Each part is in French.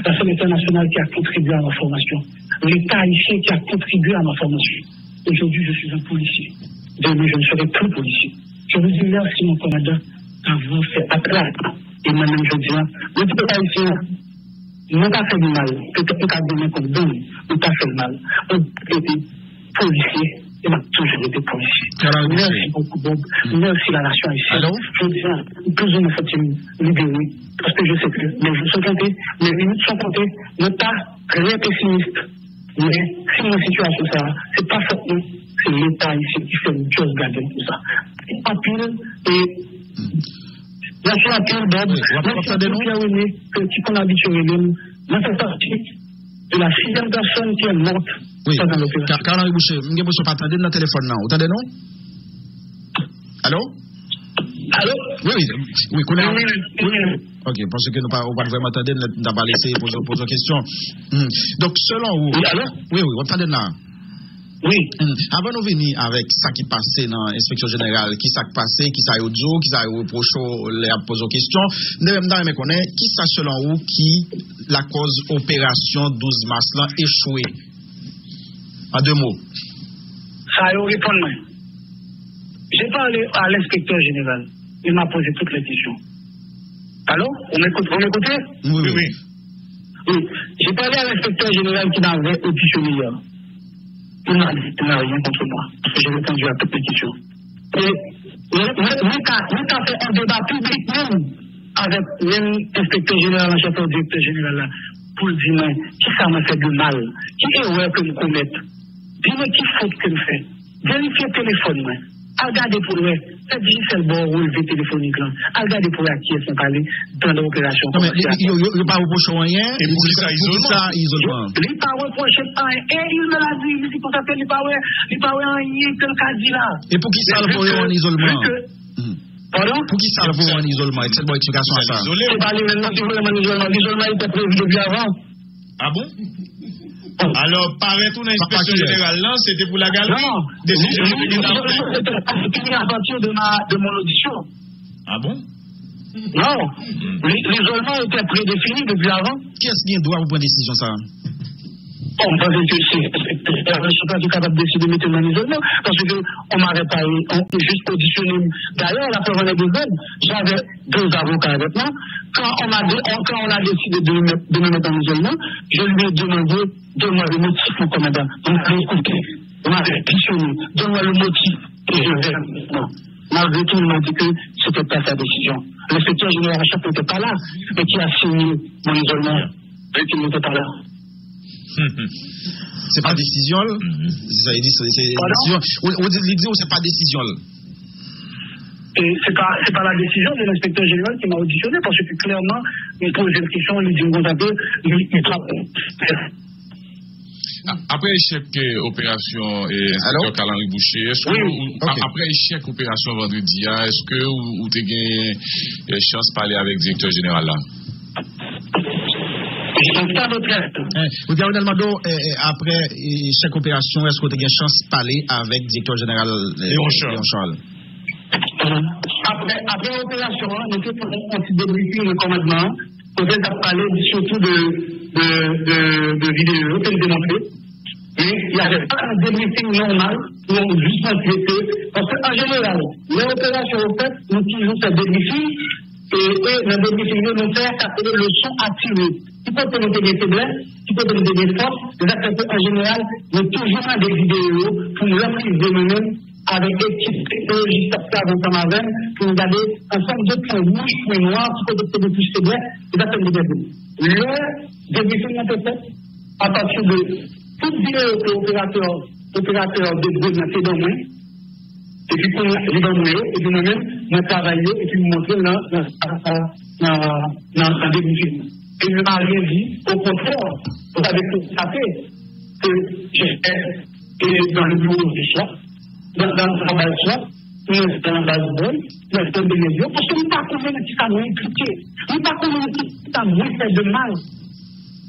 la scène internationale qui a contribué à ma formation, l'État haïtien qui a contribué à ma formation. Aujourd'hui, je suis un policier. Demain, je ne serai plus policier. Je vous dis merci, mon commandant, d'avoir fait appel à moi. Et moi-même, je dis, le petit haïtien, nous pas fait du mal. Peut-être qu'on a donné comme donne, nous pas fait le mal. On était policier. Et m'a toujours été policier. Merci beaucoup, Bob. Merci la nation haïtienne. Je dis, plus ou moins, faut-il libérer. Parce que je sais que les jours sont comptés, les minutes sont comptées. Ne pas rien pessimiste. Mais si mon situation, ça, c'est pas forcément, c'est l'État ici qui fait une chose garder tout ça. C'est pas pile et. Merci à pile, Bob. Merci à Pierre-René, qui qu'on a habitué nous. Moi, c'est partie de la 6e personne qui est morte. Oui, Carl-Henri Boucher, je ne peux pas attendre dans le téléphone. Vous entendez, non? Allô? Allô? Oui, ok, parce que nous ne pouvons pas vraiment attendre, nous n'avons pas laissé poser une question. Donc, selon vous. Oui, allô? Oui, vous entendez là? Oui. Avant de venir avec ça qui passait dans l'inspection générale, qui s'est passé, qui s'est audio, qui s'est reproché, les a posé des questions, nous devons connaître qui ça selon vous qui la cause opération 12 mars là échoué. En 2 mots. Ça a répondu. J'ai parlé à l'inspecteur général. Il m'a posé toutes les questions. Allô? Vous m'écoutez? Oui. J'ai parlé à l'inspecteur général qui m'avait auditionné hier. Il n'a rien contre moi. Parce que j'ai répondu à toutes les questions. Et nous avons fait un débat public même avec l'inspecteur général, le chef du directeur général là, pour dire qui ça m'a fait de mal, qui erreur que nous commettons. Dis-moi qui faute que nous faisons. Vérifiez le téléphone. Regardez pour eux. C'est difficile de relever téléphonique. Regardez pour eux à qui est parlé dans l'opération. Non, mais il n'y a pas reproché rien. Et pour ça, isolement. Il n'y a pas reproché rien. Et il me l'a dit. Il dit qu'on s'appelle, il n'y a pas rien que le cas dit là. Et pour qui ça le voit en isolement? Pardon? Pour qui ça le voit en isolement? Quelle bonne explication à ça? C'est pas l'isolement. L'isolement était prévu depuis avant. Ah bon? Alors, paraît tout l'inspection générale là, c'était pour la galerie. Non, décision c'était à partir de mon audition. Ah bon? Non, l'isolement était prédéfini depuis avant. Qui est-ce qui doit vous prendre décision ça? Bon, parce que je ne suis pas capable de décider de mettre mon isolement, parce qu'on m'avait pas juste auditionné. D'ailleurs, la preuve en est deuxième, j'avais 2 avocats avec moi. Quand on a décidé de me mettre en isolement, je lui ai demandé, donne-moi le motif, mon commandant. On m'avait écouté, on m'avait questionné, donne-moi le motif, et je vais maintenant. Malgré tout, il m'a dit que ce n'était pas sa décision. L'inspecteur général n'était pas là, mais qui a signé mon isolement, et qui n'était pas là. C'est pas décision. C'est ça, il dit c'est décision. On dit c'est pas décision. Et c'est pas la décision de l'inspecteur général qui m'a auditionné, parce que clairement, il pose une question, il dit un peu, il travaille. Après échec opération et Carl-Henri Boucher, est-ce que après échec opération vendredi, est-ce que vous avez gagné chance de parler avec le directeur général là? Vous dites Mado, après chaque opération, est-ce que vous avez chance de parler avec le directeur général Léon Charles? Après l'opération, nous avons fait un petit débriefing de commandement. Peut-être parler surtout de vidéos que nous démontrons. Mais il n'y avait pas un débriefing normal pour juste montrer que, parce qu'en général, les opérations au fait, nous toujours ce débriefing et le débriefing nous fait capter le son activé. Qui peut te mettre des faiblesses, qui peut te mettre des forces, c'est que en général, nous toujours des vidéos pour nous apprendre de nous-mêmes avec des petites technologies avec pour nous garder ensemble de points rouges, points noirs, qui peuvent être des plus faiblesses, et d'attendre des débuts. Le débriefing a été fait à partir de toute vidéo que l'opérateur de Bruno fait dans moi, et puis pour nous dans moi, et puis nous-mêmes, nous travaillons, et puis nous montrer dans le débriefing. Et il ne m'a rien dit, au contraire, vous avez constaté que j'étais dans le bureau du chef, dans le travail du chef, dans la base de bol, dans le temps de médias, parce que nous ne pas connaître qui ça nous impliqué, nous ne pas connaître qui ça nous fait de mal.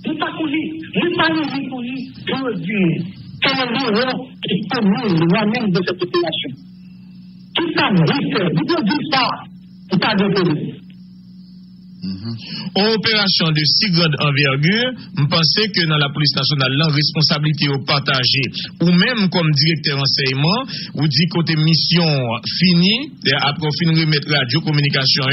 Nous ne pas connaître, nous ne pas connaître pour dire quel est l'erreur qui commune moi-même de cette population. Qui ça nous fait, vous pouvez dire ça, vous ne pas de police. Opération de si grande envergure, je pense que dans la police nationale, la responsabilité est partagée. Ou même comme directeur enseignement, ou dit côté mission finie, après on finit remettre radio communication,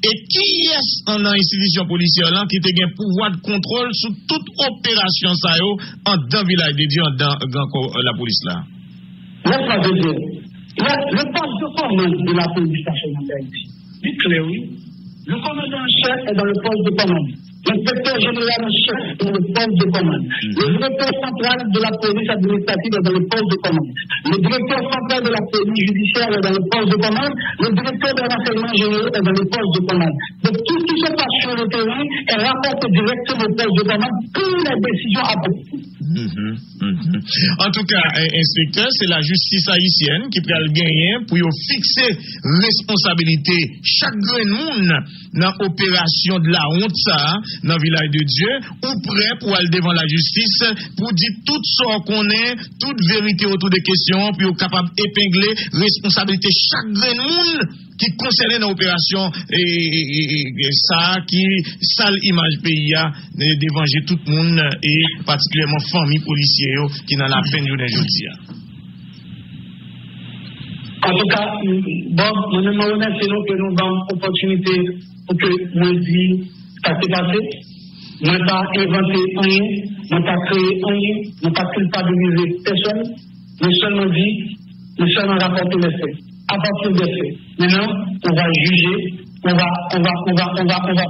et qui est dans l'institution policière là qui a un pouvoir de contrôle sur toute opération ça en dans village de Dieu, dans la police là. Laisse-moi te dire, le poste de commande de la police nationale d'Haïti, dit clair, oui. Le commandant en chef est dans le poste de commande. L'inspecteur général en chef est dans le poste de commande. Le directeur central de la police administrative est dans le poste de commande. Le directeur central de la police judiciaire est dans le poste de commande. Le directeur de renseignement général est dans le poste de commande. Donc tout ce qui se passe sur le terrain est rapporté directement au poste de commande pour les décisions appropriées. En tout cas, inspecteur, c'est la justice haïtienne qui peut le gagner pour fixer responsabilité chaque grain de monde dans l'opération de la honte ça dans le village de Dieu ou prêt pour aller devant la justice pour dire tout ce qu'on est, toute vérité autour des questions puis capable d'épingler responsabilité chaque grain de monde qui concerne l'opération et ça qui sale image pays a d'évanger tout le monde et particulièrement famille policière qui dans la peine aujourd'hui. En tout cas, bon, nous nous remercions que nous avons l'opportunité pour que nous disions ce qui s'est passé. Nous n'avons pas inventé rien, nous n'avons pas créé rien, nous n'avons pas culpabilisé personne. Nous seulement dit, nous seulement rapporté les faits. À partir des faits. Maintenant, on va juger, on va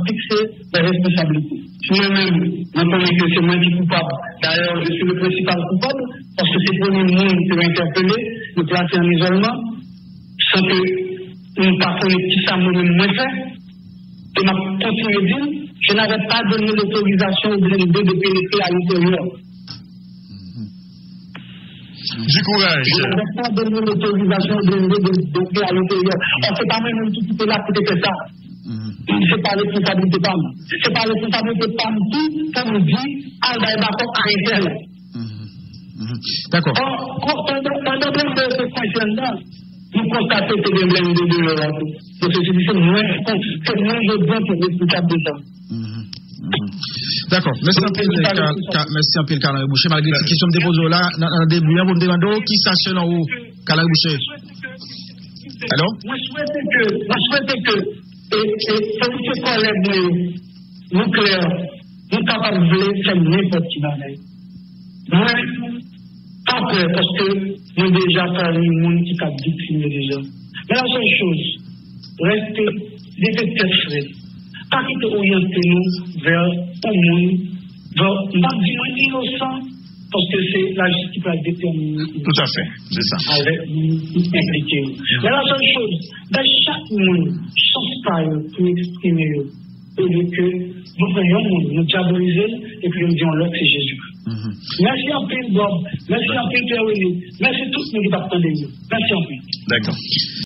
fixer les responsabilités. Si moi-même, je connais que c'est moi qui suis coupable. D'ailleurs, je suis le principal coupable, parce que c'est pour nous qui m'a interpellé, me placer en isolement, sans que nous ne parlions qui ça moi-même moins fait. Et m'a continué à dire, je n'avais pas donné l'autorisation au blindé de pénétrer à l'intérieur. Du courage. Je n'avais pas donné l'autorisation au blindé de pénétrer à l'intérieur. On ne sait pas même tout qui était là pour faire ça. C'est pas responsabilité de PAM. C'est pas responsabilité de PAM qui, comme on dit, à d'accord à l'intérieur. D'accord. Pendant que ce fonctionnement, nous constatons que les blindés de l'Europe. Donc, c'est moins je dis que c'est responsable de ça. D'accord. Merci un peu le Calari Boucher. Malgré cette question de dépôt là, dans le début, vous me demandez qui ça selon vous, Calari Boucher? Allô? Moi, je souhaite que ces collègues nucléaires, nous capables de faire n'importe qui bagaille. Moi, pas prêt, parce que nous déjà fait un monde qui a victime déjà. Mais la seule chose, rester détecteur frais. Pas quitter orienter nous vers un monde, vers maximum innocent, parce que c'est la justice qui va déterminer. Tout à fait, c'est ça. Avec impliqué. Mais la seule chose, dans chaque monde, sans style pour exprimer, au lieu que nous voyons, nous diaboliser, et puis nous disons l'autre, c'est Jésus. Merci en plus, Bob. Merci en plus, Pierre. Merci tout le monde qui va prendre. Merci en plus. D'accord.